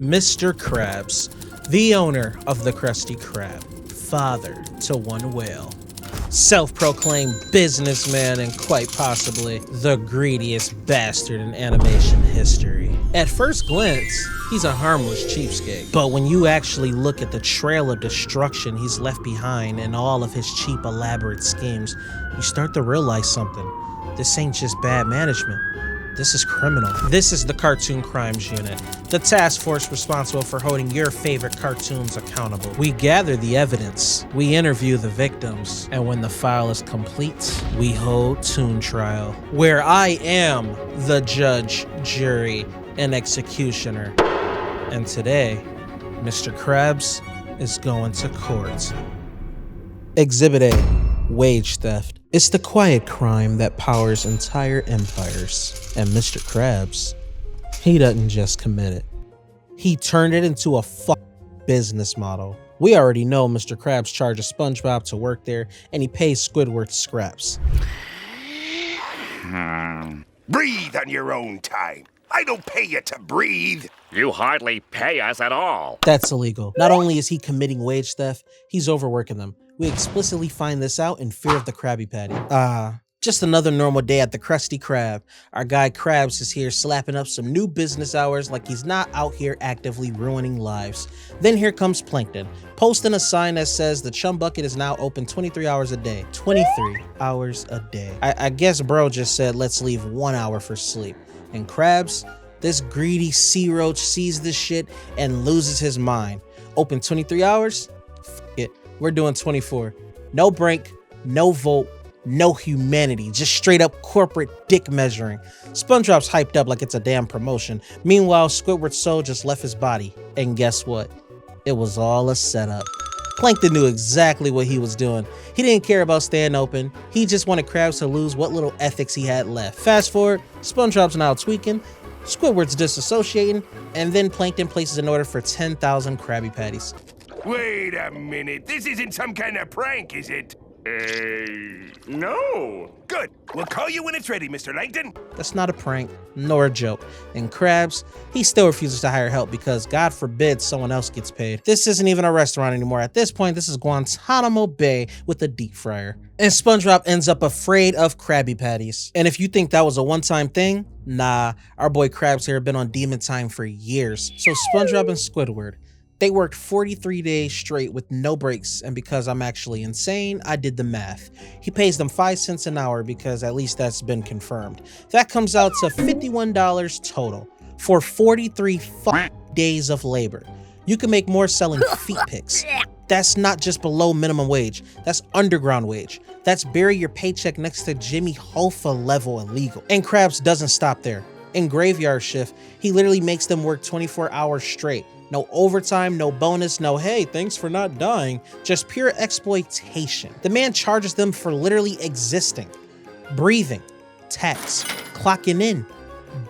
Mr. Krabs, the owner of the Krusty Krab, father to one whale, self-proclaimed businessman and quite possibly the greediest bastard in animation history. At first glance, he's a harmless cheapskate, but when you actually look at the trail of destruction he's left behind and all of his cheap elaborate schemes, you start to realize something. This ain't just bad management. This is criminal. This is the Cartoon Crimes Unit, the task force responsible for holding your favorite cartoons accountable. We gather the evidence, we interview the victims, and when the file is complete, we hold Toon trial, where I am the judge, jury, and executioner. And today, Mr. Krabs is going to court. Exhibit A. Wage theft. It's the quiet crime that powers entire empires. And Mr. Krabs, he doesn't just commit it. He turned it into a business model. We already know Mr. Krabs charges SpongeBob to work there, and he pays Squidward scraps. Breathe on your own time. I don't pay you to breathe. You hardly pay us at all. That's illegal. Not only is he committing wage theft, he's overworking them. We explicitly find this out in Fear of the Krabby Patty. Just another normal day at the Krusty Krab. Our guy Krabs is here slapping up some new business hours like he's not out here actively ruining lives. Then here comes Plankton, posting a sign that says the Chum Bucket is now open 23 hours a day. 23 hours a day. I guess bro just said let's leave 1 hour for sleep. And Krabs, this greedy sea roach, sees this shit and loses his mind. Open 23 hours? F it. We're doing 24. No break, no vote, no humanity. Just straight up corporate dick measuring. SpongeBob's hyped up like it's a damn promotion. Meanwhile, Squidward's soul just left his body. And guess what? It was all a setup. Plankton knew exactly what he was doing. He didn't care about staying open. He just wanted Krabs to lose what little ethics he had left. Fast forward, SpongeBob's now tweaking, Squidward's disassociating, and then Plankton places an order for 10,000 Krabby Patties. Wait a minute. This isn't some kind of prank, is it? No. Good. We'll call you when it's ready, Mr. Langton. That's not a prank, nor a joke. And Krabs, he still refuses to hire help because God forbid someone else gets paid. This isn't even a restaurant anymore. At this point, this is Guantanamo Bay with a deep fryer. And SpongeBob ends up afraid of Krabby Patties. And if you think that was a one-time thing, nah, our boy Krabs here have been on demon time for years. So SpongeBob and Squidward, they worked 43 days straight with no breaks, and because I'm actually insane, I did the math. He pays them 5 cents an hour because at least that's been confirmed. That comes out to $51 total for 43 days of labor. You can make more selling feet pics. That's not just below minimum wage, that's underground wage. That's bury your paycheck next to Jimmy Hoffa level illegal. And Krabs doesn't stop there. In Graveyard Shift, he literally makes them work 24 hours straight. No overtime, no bonus, no hey, thanks for not dying, just pure exploitation. The man charges them for literally existing, breathing, tax, clocking in,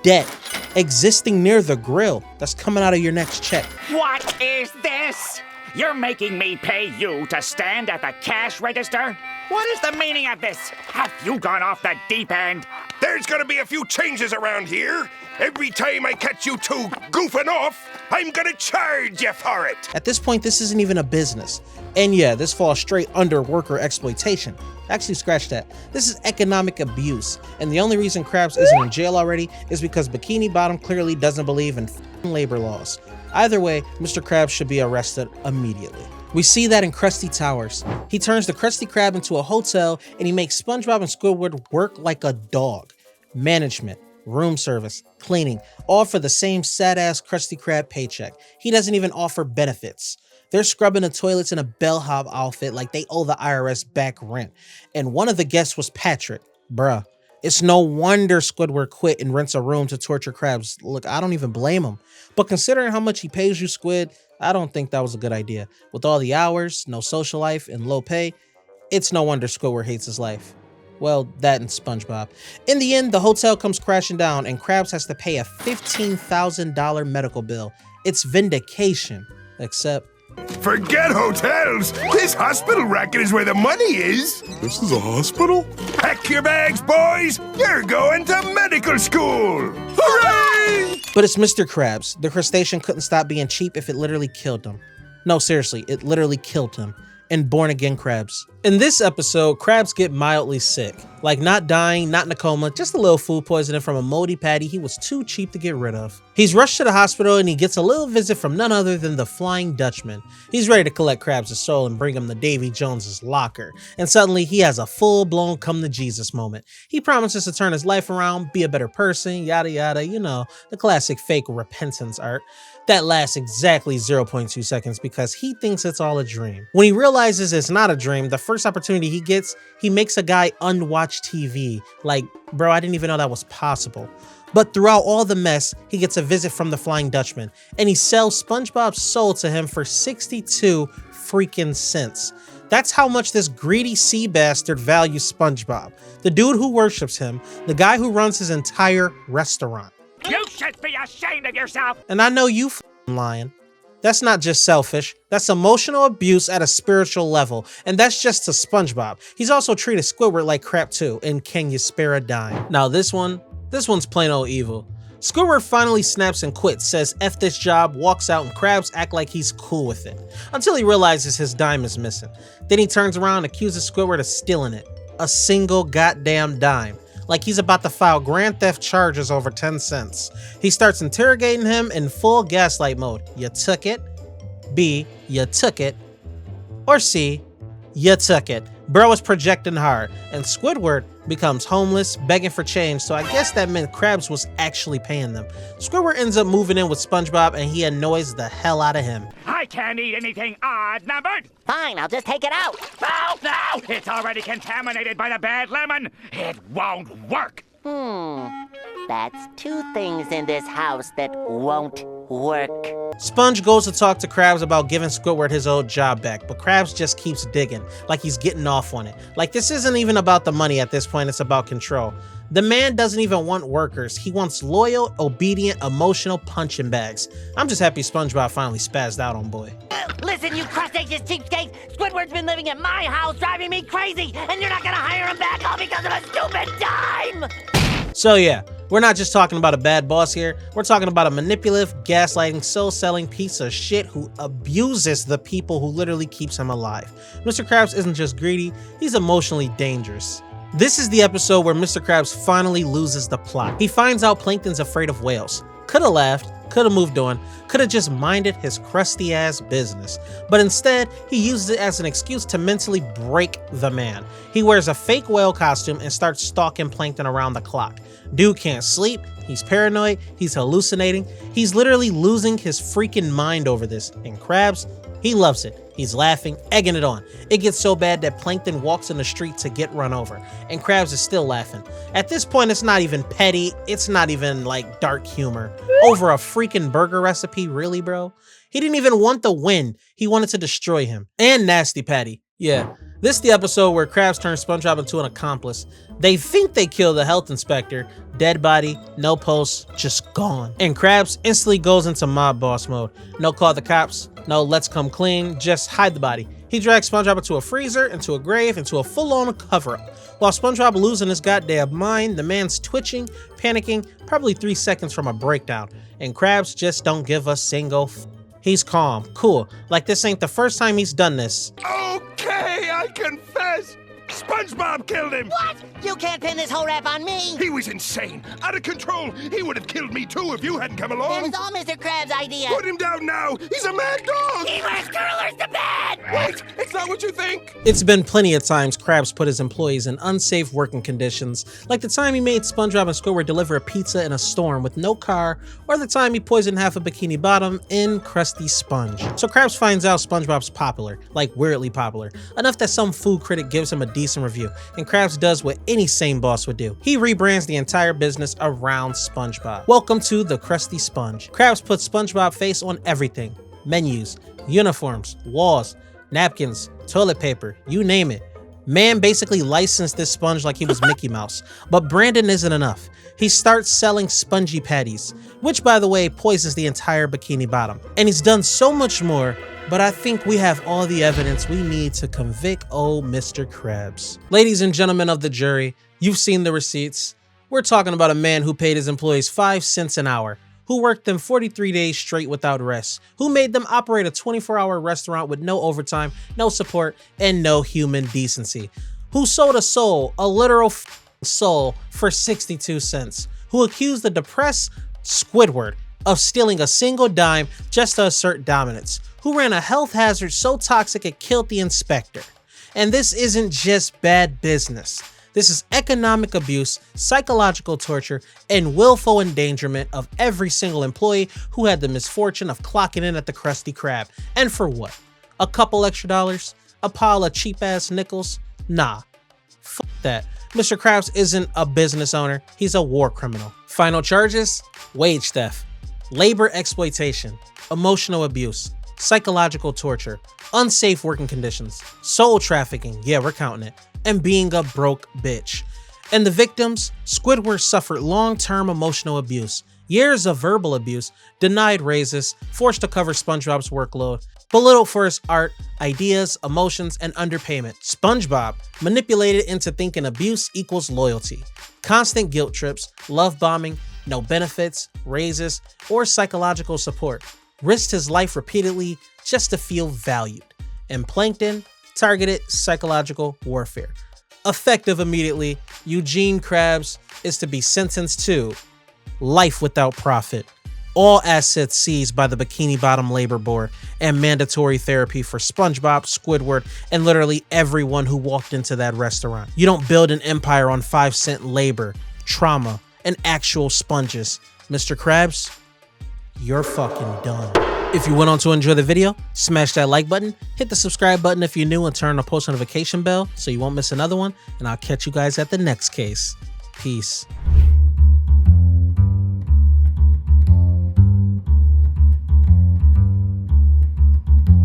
debt, existing near the grill that's coming out of your next check. What is this? You're making me pay you to stand at the cash register? What is the meaning of this? Have you gone off the deep end? There's gonna be a few changes around here. Every time I catch you two goofing off, I'm gonna charge you for it. At this point, this isn't even a business. And yeah, this falls straight under worker exploitation. Actually, scratch that. This is economic abuse. And the only reason Krabs isn't in jail already is because Bikini Bottom clearly doesn't believe in labor laws. Either way, Mr. Krabs should be arrested immediately. We see that in Krusty Towers. He turns the Krusty Krab into a hotel and he makes SpongeBob and Squidward work like a dog. Management, room service, cleaning, all for the same sad-ass Krusty Krab paycheck. He doesn't even offer benefits. They're scrubbing the toilets in a bellhop outfit like they owe the IRS back rent. And one of the guests was Patrick. Bruh. It's no wonder Squidward quit and rents a room to torture Krabs. Look, I don't even blame him. But considering how much he pays you, Squid, I don't think that was a good idea. With all the hours, no social life, and low pay, it's no wonder Squidward hates his life. Well, that and SpongeBob. In the end, the hotel comes crashing down and Krabs has to pay a $15,000 medical bill. It's vindication, except... Forget hotels! This hospital racket is where the money is! This is a hospital? Pack your bags, boys! You're going to medical school! Hooray! But it's Mr. Krabs. The crustacean couldn't stop being cheap if it literally killed him. No, seriously, it literally killed him. And born again Krabs. In this episode, Krabs get mildly sick. Like not dying, not in a coma, just a little food poisoning from a moldy patty he was too cheap to get rid of. He's rushed to the hospital and he gets a little visit from none other than the Flying Dutchman. He's ready to collect Krabs' soul and bring him to Davy Jones's locker. And suddenly he has a full-blown come to Jesus moment. He promises to turn his life around, be a better person, yada yada, you know, the classic fake repentance art. That lasts exactly 0.2 seconds because he thinks it's all a dream. When he realizes it's not a dream, the first opportunity he gets, he makes a guy unwatch TV. Like, bro, I didn't even know that was possible. But throughout all the mess, he gets a visit from the Flying Dutchman, and he sells SpongeBob's soul to him for 62 freaking cents. That's how much this greedy sea bastard values SpongeBob. The dude who worships him, the guy who runs his entire restaurant. You should be ashamed of yourself! And I know you f***ing lying. That's not just selfish, that's emotional abuse at a spiritual level, and that's just to SpongeBob. He's also treated Squidward like crap too, and can you spare a dime? Now this one's plain old evil. Squidward finally snaps and quits, says F this job, walks out, and Krabs act like he's cool with it, until he realizes his dime is missing. Then he turns around and accuses Squidward of stealing it. A single goddamn dime. Like he's about to file grand theft charges over 10 cents. He starts interrogating him in full gaslight mode. You took it. B, you took it. Or C, you took it. Bro is projecting hard, and Squidward becomes homeless, begging for change, so I guess that meant Krabs was actually paying them. Squidward ends up moving in with SpongeBob, and he annoys the hell out of him. I can't eat anything odd numbered! Fine, I'll just take it out. No! It's already contaminated by the bad lemon! It won't work! That's two things in this house that won't work. Sponge goes to talk to Krabs about giving Squidward his old job back, but Krabs just keeps digging, like he's getting off on it. Like this isn't even about the money at this point, it's about control. The man doesn't even want workers, he wants loyal, obedient, emotional punching bags. I'm just happy SpongeBob finally spazzed out on boy. Listen, you crustaceous cheapskate! Squidward's been living at my house, driving me crazy, and you're not gonna hire him back all because of a stupid dime! So yeah, we're not just talking about a bad boss here, we're talking about a manipulative, gaslighting, soul-selling piece of shit who abuses the people who literally keeps him alive. Mr. Krabs isn't just greedy, he's emotionally dangerous. This is the episode where Mr. Krabs finally loses the plot. He finds out Plankton's afraid of whales. Coulda laughed, coulda moved on, coulda just minded his crusty ass business. But instead, he uses it as an excuse to mentally break the man. He wears a fake whale costume and starts stalking Plankton around the clock. Dude can't sleep, he's paranoid, he's hallucinating, he's literally losing his freaking mind over this. And Krabs, he loves it. He's laughing, egging it on. It gets so bad that Plankton walks in the street to get run over, and Krabs is still laughing. At this point, it's not even petty, it's not even like dark humor. Over a freaking burger recipe, really, bro? He didn't even want the win, he wanted to destroy him. And Nasty Patty. Yeah, this is the episode where Krabs turns SpongeBob into an accomplice. They think they killed the health inspector, dead body, no pulse, just gone. And Krabs instantly goes into mob boss mode. No call the cops, no let's come clean, just hide the body. He drags SpongeBob into a freezer, into a grave, into a full-on cover-up. While SpongeBob losing his goddamn mind, the man's twitching, panicking, probably 3 seconds from a breakdown. And Krabs just don't give a single f. He's calm, cool, like this ain't the first time he's done this. Okay, I confess. SpongeBob killed him! What? You can't pin this whole rap on me! He was insane, out of control. He would have killed me too if you hadn't come It along. was all Mr. Krabs' idea! Put him down now. He's a mad dog. He wears curlers to bed! Wait, it's not what you think. It's been plenty of times Krabs put his employees in unsafe working conditions, like the time he made SpongeBob and Squidward deliver a pizza in a storm with no car, or the time he poisoned half a Bikini Bottom in Krusty Sponge. So Krabs finds out SpongeBob's popular, like weirdly popular, enough that some food critic gives him a decent review, and Krabs does what any sane boss would do. He rebrands the entire business around SpongeBob. Welcome to the Krusty Sponge. Krabs puts SpongeBob face on everything. Menus, uniforms, walls, napkins, toilet paper, you name it. Man basically licensed this sponge like he was Mickey Mouse. But Brandon isn't enough. He starts selling spongy patties, which by the way poisons the entire Bikini Bottom. And he's done so much more, but I think we have all the evidence we need to convict old Mr. Krabs. Ladies and gentlemen of the jury, you've seen the receipts. We're talking about a man who paid his employees 5 cents an hour, who worked them 43 days straight without rest, who made them operate a 24-hour restaurant with no overtime, no support, and no human decency, who sold a soul, a literal soul, for 62 cents, who accused the depressed Squidward of stealing a single dime just to assert dominance, who ran a health hazard so toxic it killed the inspector. And this isn't just bad business. This is economic abuse, psychological torture, and willful endangerment of every single employee who had the misfortune of clocking in at the Krusty Krab. And for what? A couple extra dollars? A pile of cheap-ass nickels? Nah. Fuck that. Mr. Krabs isn't a business owner. He's a war criminal. Final charges? Wage theft, labor exploitation, emotional abuse, psychological torture, unsafe working conditions, soul trafficking, yeah, we're counting it, and being a broke bitch. And the victims, Squidward suffered long-term emotional abuse, years of verbal abuse, denied raises, forced to cover SpongeBob's workload, belittled for his art, ideas, emotions, and underpayment. SpongeBob manipulated into thinking abuse equals loyalty. Constant guilt trips, love bombing, no benefits, raises, or psychological support. Risked his life repeatedly just to feel valued. And Plankton targeted psychological warfare. Effective immediately, Eugene Krabs is to be sentenced to life without profit, all assets seized by the Bikini Bottom Labor Board, and mandatory therapy for SpongeBob, Squidward, and literally everyone who walked into that restaurant. You don't build an empire on 5-cent labor, trauma, and actual sponges. Mr. Krabs, you're fucking done. If you went on to enjoy the video, smash that like button, hit the subscribe button if you're new, and turn on the post notification bell so you won't miss another one, and I'll catch you guys at the next case. Peace.